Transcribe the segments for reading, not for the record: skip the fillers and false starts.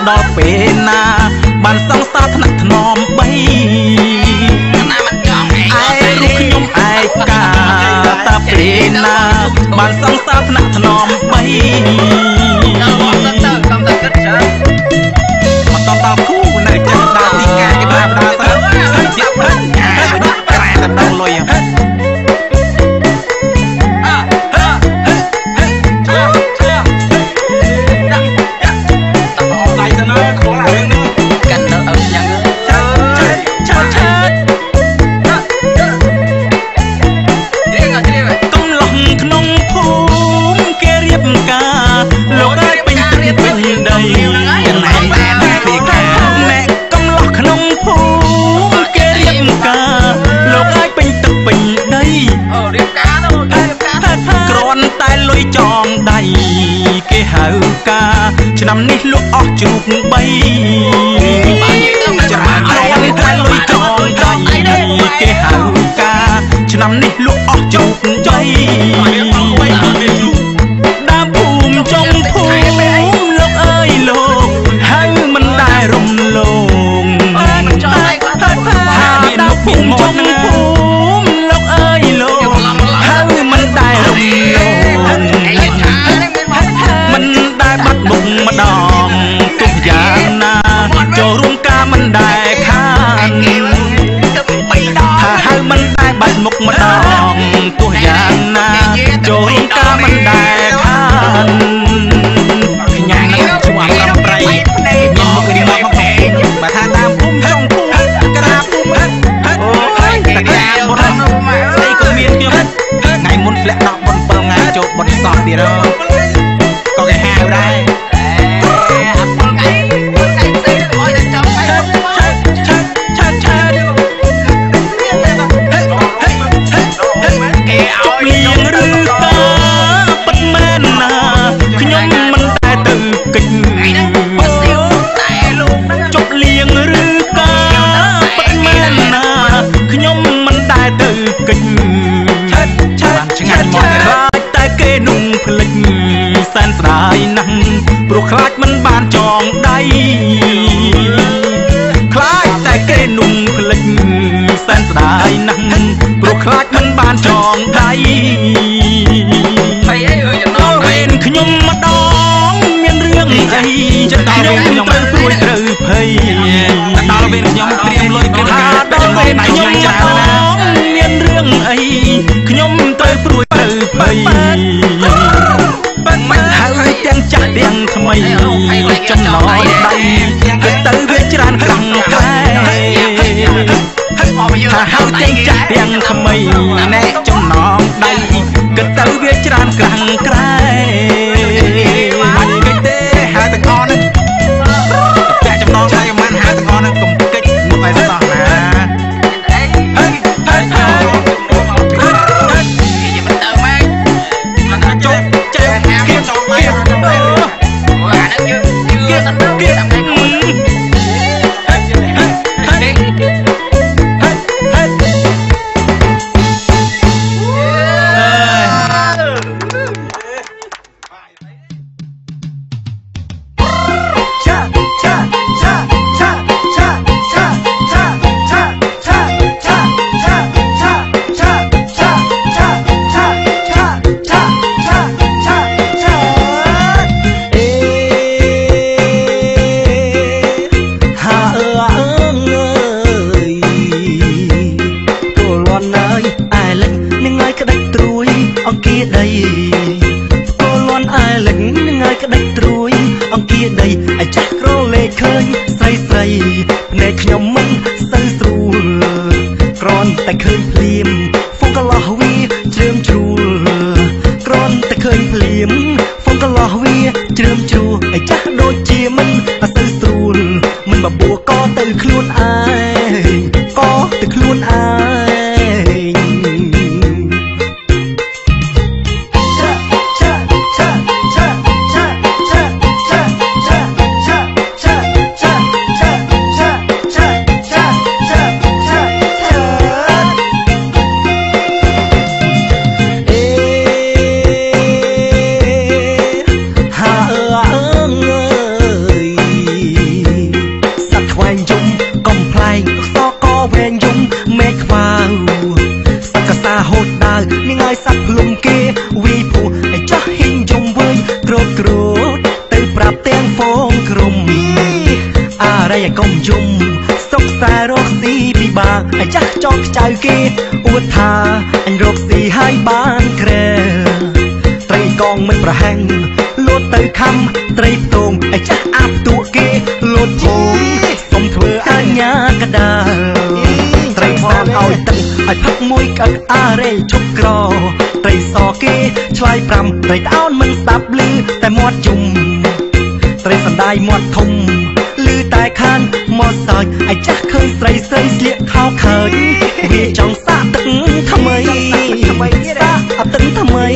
ដល់ពេលណាបានសង្សារថ្នាក់ថ្នមបីណាមិនចង់ឯងរូបខ្ញុំឯកាតាពេលណាបានសង្សារថ្នាក់ថ្នមបីកំតែគិតច្រើនមកតដល់គូនៅចិត្តដល់ទីកាគេបានដើរទៅជាប្រឹងក្រែទៅដល់លុយឆ្នាំនេះលក់អស់ជ្រូក3ច្រើនហើយតែលុយចងដៃគេហៅការឆ្នាំនេះលក់អស់ជ្រូក3ដើមភូមិចុងភូមិលោកអើយលោកហើយមិនដែលរំលងដើមភូមិចុងភូមិលោកអើយលោកហើយមិនដែលរំលងមិនដែលបាត់មុខម្ដងទុកយ៉ាងណាចូលរួមការមិនដែលខានថាហៅមិនដែលបាត់មុខម្ដងទោះយ៉ាងណាចូលរួមការមិនដែលខានញ៉ាំនឹងជួបរំប្រៃមានមុខរៀងមកបើថាតាមភូមិចុងភូមិក្រាបភូមិអូយតកាបុរសស្អីក៏មានខ្ញុំថ្ងៃមុនធ្លាក់ដល់7ថ្ងៃចូលបនសោះទៀតក៏គេហៅដែរព្រោះខ្លាចមិនបានចងដៃខ្លាចតែគេនុំផ្លិចសែនស្ដាយណាស់ព្រោះខ្លាចមិនបានចងដៃដល់វេនខ្ញុំម្ដងមានរឿងអីចិត្តដល់ខ្ញុំត្រូវព្រួយត្រូវភ័យដល់វេនខ្ញុំត្រៀមលុយគេថាដល់វេនខ្ញុំច្រើនមានរឿងអីខ្ញុំត្រូវព្រួយត្រូវភ័យមិនហើយទាំងចាស់ទាំងថ្មីចំណងដៃគឺទៅវាច្រើនខ្លាំងខ្លែថាហើយទាំងចាស់ទាំងថ្មីណែចំណងដៃគឺទៅវាច្រើនខ្លាំងក្រែមិនកិច្ចទេហៅទាំងអស់ហ្នឹងចាក់ចំណងដៃមិនហៅទាំងអស់ហ្នឹងកុំកិច្ចមុខឲ្យសោះណាតែឃើញភ្លាមហ្វុងកន្លោះវាជ្រើមជ្រួលក្រនតែឃើញភ្លាមហ្វុងកន្លោះវាជ្រើមជ្រួលឯចាស់ដូចជាមិនទៅស្រួលមិនបបួក៏ទៅខ្លួនឯងក៏ទៅខ្លួនឯង រៃកុំយំសុកតែរកស៊ីពិបាកអាចាស់ចង់ខ្ចៅគេអួតថាអញរកស៊ីហើយបានក្រែត្រីកងមិនប្រហែងលោតទៅខំត្រីផ្ទងអាចាស់អាប់ទួគេលោតភងសុំធ្វើអញ្ញាកដាត្រីផងឲ្យទឹកឲ្យផឹកមួយក្អឹកអារេឈប់ក្រត្រីសគេឆ្លើយ5ត្រីតោនមិនស្ដាប់ឮតែមាត់ជុំត្រីសណ្ដាយមាត់ធំឮតែខានមកសើចអាចាស់ឃើញស្រីស្រីស្លៀកខោខើចវាចង់សាកទឹកថ្មីសាកអត់ទឹកថ្មី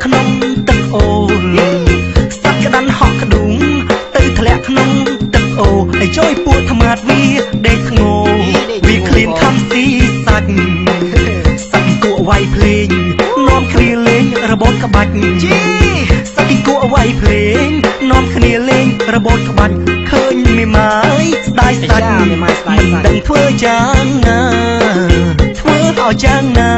ក្នុងទឹកអូសត្វក្តាន់ហក់ក្ដុងទៅធ្លាក់ក្នុងទឹកអូឲ្យជួយពួតថ្មាតវាដេកធ្ងោវាឃ្លានខំស៊ីសាច់សត្វគួរវាយភ្លេងនាំគ្នាលេងរបូតក្បាច់សត្វគួរវាយភ្លេងនាំគ្នាលេងរបូតក្បាច់ឃើញមេម៉ាយស្ដាយសាច់មិនដឹងធ្វើយ៉ាងណាធ្វើឲ្យយ៉ាងណា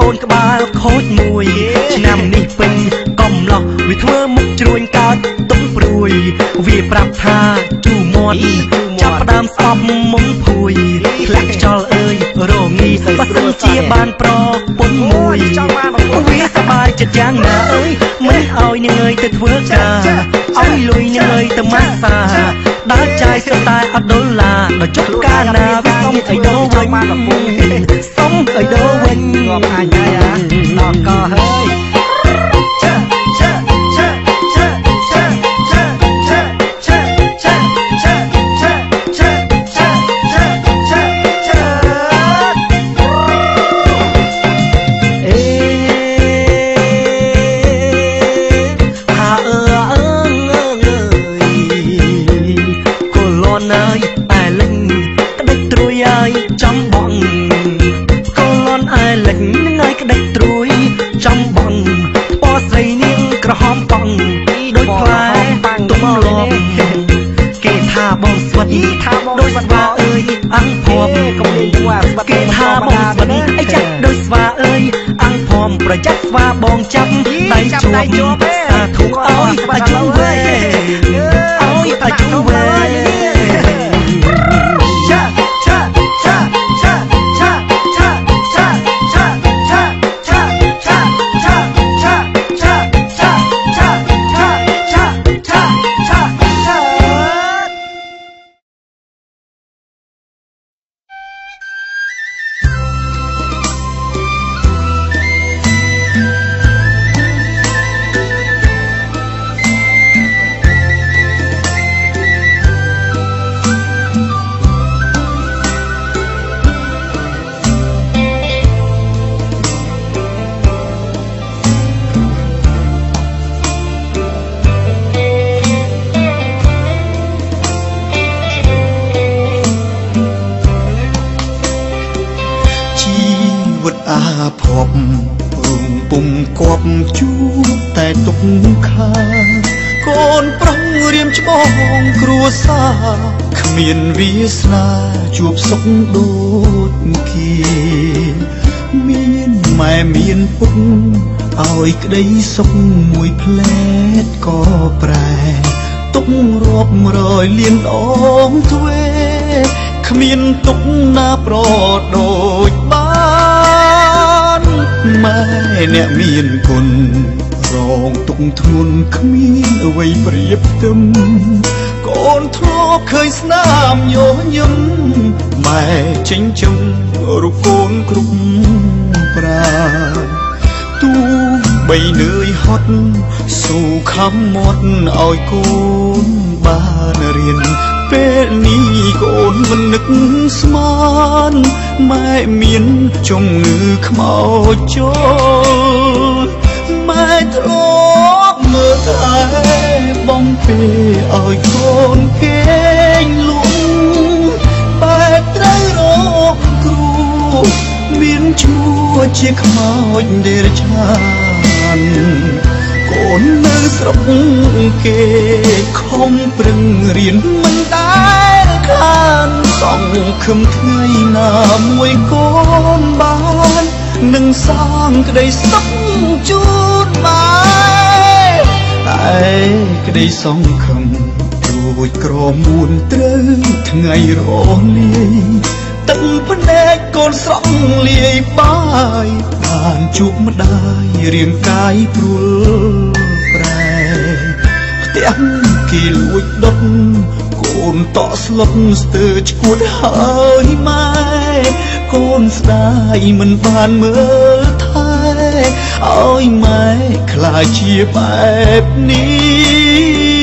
អូនក្បាលខូចមួយឆ្នាំនេះពេញកំឡោះវាធ្វើមុខជ្រួញកើតទុំព្រួយវាប្រាប់ថាជូមាត់ចាប់ផ្ដើមស្អប់មុំភួយផ្លាក់ខ្យល់អើយរងីបើសិនជាបានប្រពន្ធមួយវាសប្បាយចិត្តយ៉ាងណាអើយមិនឲ្យនាងើយទៅធ្វើការឲ្យលុយនាងើយទៅម៉ាស្សាដើរចាយស្ទើរតែអត់ដុល្លារដល់ចុះកាលណាវាសុំឲ្យដូរវិញសុំឲ្យដូរវិញងាប់អញហើយដល់កហើយចំបងកូនលន់អែលិចនឹងឲ្យក្តិចត្រួយចំបងពណ៌ស្រីនាងក្រហមបងដូចផ្លែទុំលំគេថាបងស្វិតដូចស្វាអើយអង្គភ័ព្វកុំលេងស្វាគេថាបងស្វិតអីចាស់ដូចស្វាអើយអង្គភ័ព្វប្រយ័ត្នស្វាបងចាប់ដៃជួបសាធុឲ្យអាយុវែងឲ្យអាយុវែងគប់ជួបតែទុកខាកូនប្រុងរៀមច្បងគ្រួសារគ្មានវាសនាជួបសុខដូចគេមានម៉ែមានពុកឲ្យក្តីសុខមួយផ្លែតក៏ប្រែទុករាប់រយលានដងទ្វេគ្មានទុកណាប្រដូចបានម៉ែអ្នកមានគុណរ ក្រងទុកធ្ងន់គ្មានអ្វីប្រៀបផ្ទឹមកូនធ្លាប់ឃើញស្នាមញញឹមម៉ែចិញ្ចឹមរូបកូនគ្រប់ប្រាណទូបីនឿយហត់ស៊ូខំមាត់ឲ្យកូនបានរៀនពេលនេះកូនមិននឹកស្មានម៉ែមានជំងឺខ្មោចចូលម៉ែធ្លាប់មើលតែបងពេលឲ្យកូនគេងលក់បែបត្រូវរកគ្រូមានឈ្មោះជាខ្មោចដេរឆានកូននៅស្រុកគេខំប្រឹងរៀនមិនដែលខានសង្ឃឹមថ្ងៃណាមួយកូនបាននឹងសាងក្តីសុខជូនម៉ែតែក្តីសង្ឃឹមរួចក្រមួនត្រូវថ្ងៃរលាយទឹកភ្នែកកូនស្រង់លាយបាយបានជួបម្ដាយរាងកាយព្រួលប្រែផ្ទះគេលួចដុតកូនតក់ស្លុតស្ទើរឈួតហើយម៉ែកូនស្ដាយមិនបានមើលថែឲ្យម៉ែខ្លាចជាបែបនេះ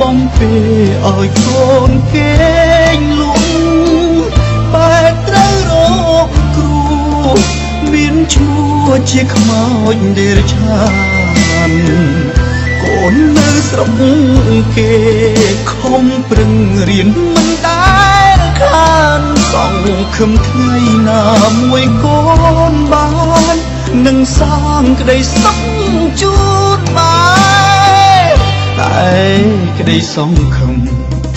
បងពេលឲ្យកូនគេងលក់បែបត្រូវរកគ្រូមានឈ្មោះជាខ្មោចដេរឆានកូននៅស្រុកគេខំប្រឹងរៀនមិនដែលខានសង្ឃឹមថ្ងៃណាមួយកូនបាននឹងសាងក្តីសុខជូនម៉ែតែក្តីសង្ឃឹម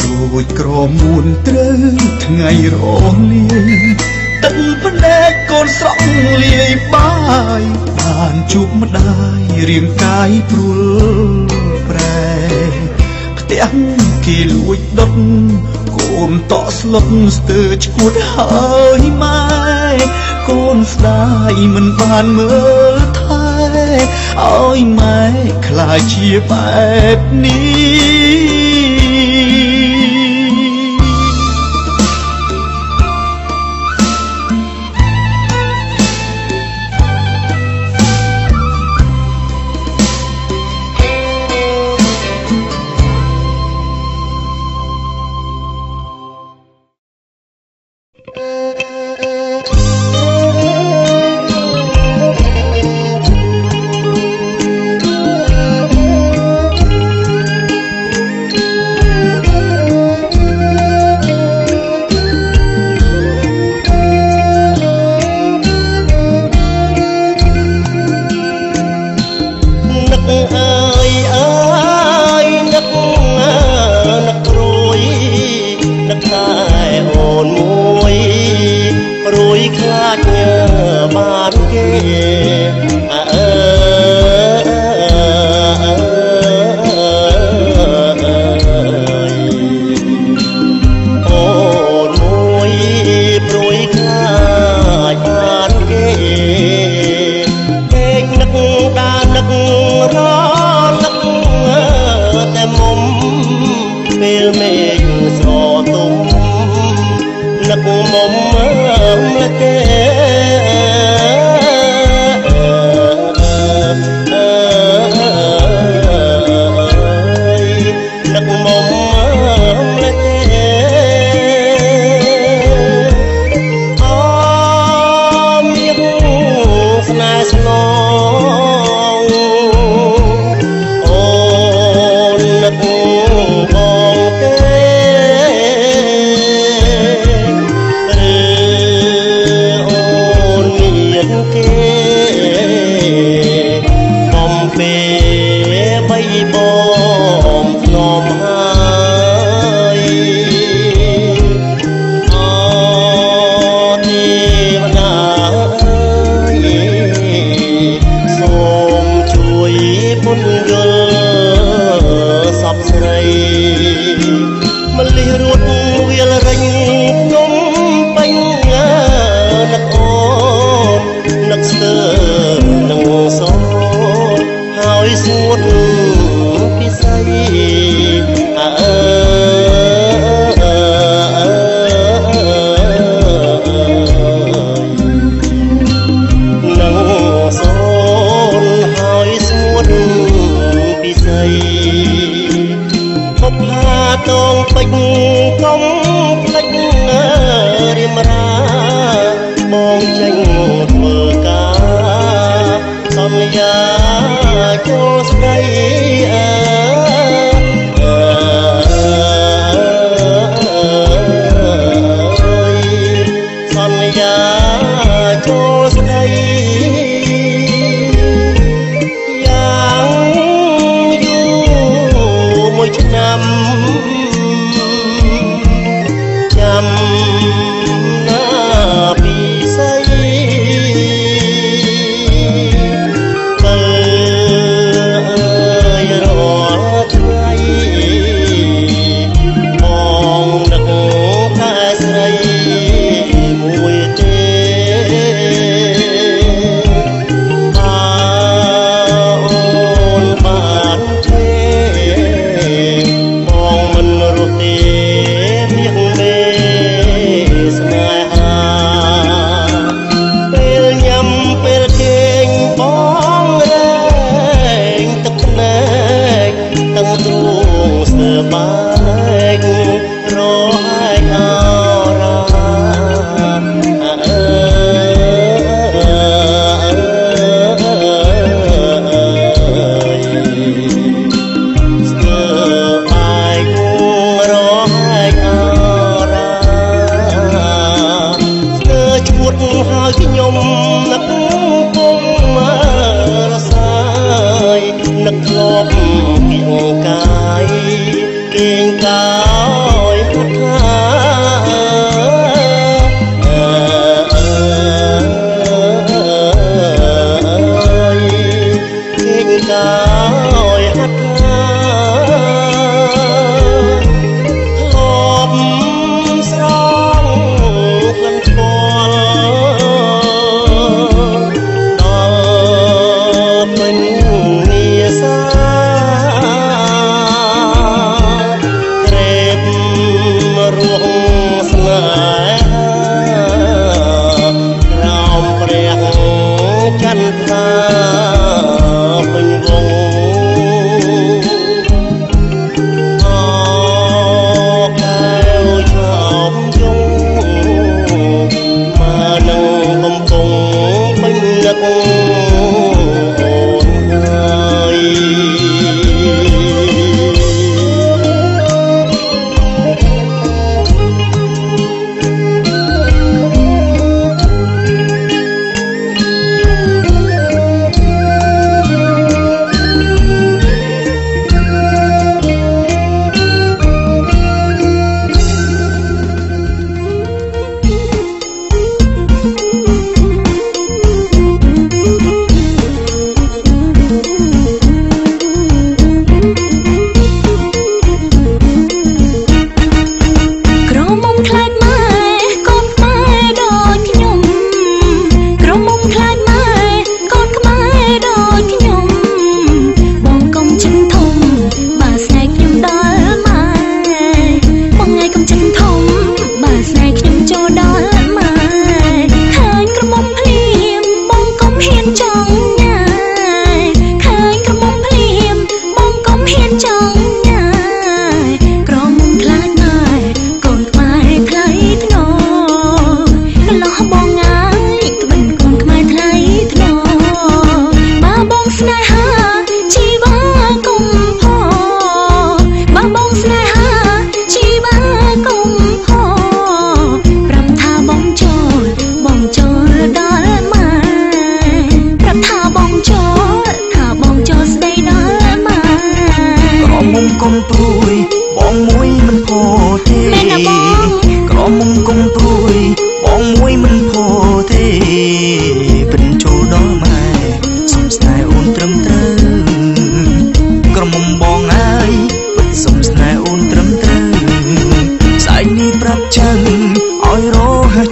រួចក្រមួនត្រូវថ្ងៃរលាយទឹកភ្នែកកូនស្រង់លាយបាយបានជួបម្ដាយរាងកាយព្រួលប្រែផ្ទះគេលួចដុតកូនតក់ស្លុតស្ទើរឈួតហើយម៉ែកូនស្ដាយមិនបានមើលថែឲ្យម៉ែខ្លាចជាបែប ន្យាចូលស្ដីសន្យាចូលស្ដីយ៉ាងយូរមួយឆ្នាំចាំណាពីស្អីហើយខ្ញុំនឹកពុំរសាយនឹកធ្លាប់ពីអង្កាយគេងកាយហត់គេងកាយហត់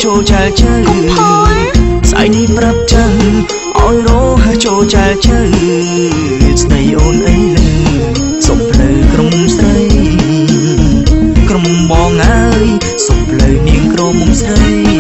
ចូលចែលជើស្អែកនេះប្រាប់ចឹងឲ្យរហ័សចូលចែលជើស្ដីអូនអីលើសុំផ្លូវក្រុមស្រីក្រុមបងអើយសុំផ្លូវនាងក្រុមស្រី